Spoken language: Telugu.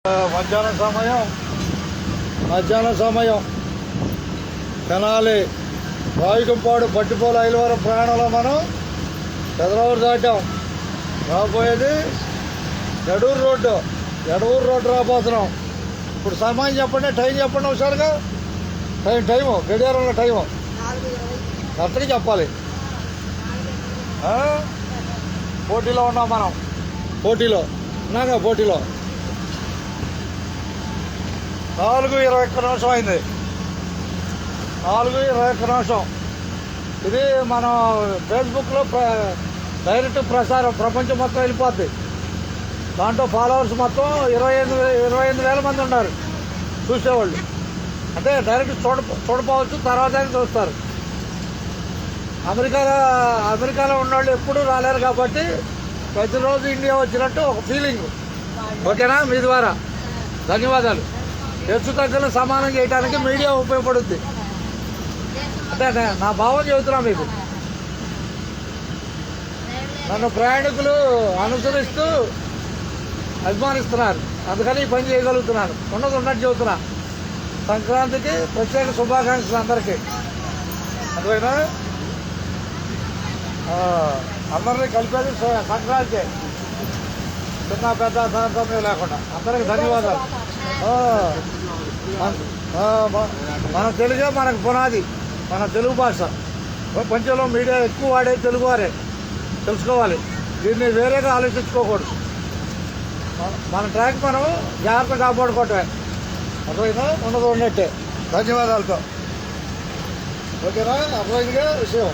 మధ్యాహ్నం సమయం తెనాలి రావికంపాడు పట్టిపోల ఐలవరం ప్రయాణంలో మనం పెదరావూరు దాటాం. రాబోయేది ఎడూరు రోడ్డు రాబోతున్నాం. ఇప్పుడు సమయం చెప్పండి, టైం చెప్పండి ఒకసారిగా. టైము గడియారంలో టైము కరెక్ట్గా చెప్పాలి. పోటీలో ఉన్నాం మనం, పోటీలో 4:21 అయింది. 4:21. ఇది మనం ఫేస్బుక్లో డైరెక్ట్ ప్రసారం ప్రపంచం మొత్తం వెళ్ళిపోద్ది. దాంట్లో ఫాలోవర్స్ మొత్తం 28,000 మంది ఉన్నారు చూసేవాళ్ళు. అంటే డైరెక్ట్ చూడపోవచ్చు, తర్వాత చూస్తారు. అమెరికాలో ఉన్నవాళ్ళు ఎప్పుడూ రాలేరు కాబట్టి ప్రతిరోజు ఇండియా వచ్చినట్టు ఒక ఫీలింగ్. ఓకేనా? మీ ద్వారా ధన్యవాదాలు. హెచ్చు తగ్గులు సమానం చేయడానికి మీడియా ఉపయోగపడుద్ది. అంటే నా భావం చెబుతున్నా మీకు. నన్ను ప్రయాణికులు అనుసరిస్తూ అభిమానిస్తున్నారు, అందుకని ఈ పని చేయగలుగుతున్నాను. ఉన్నట్టు చెబుతున్నా. సంక్రాంతికి ప్రత్యేక శుభాకాంక్షలు అందరికీ. అర్థమైనా? అందరినీ కలిపేది సంక్రాంతి, చిన్న పెద్ద తారతమ్యం లేకుండా. అందరికి ధన్యవాదాలు. మన తెలుగే మనకు పునాది, మన తెలుగు భాష. ప్రపంచంలో మీడియా ఎక్కువ వాడేది తెలుగు వారే, తెలుసుకోవాలి. దీన్ని వేరేగా ఆలోచించుకోకూడదు. మన ట్రాక్ మనం జాగ్రత్తగా కాపాడుకోవటమే. అర్థమైనా? ఉన్నట్టే. ధన్యవాదాలతో. ఓకేనా? అర్థమైందిగా విషయం.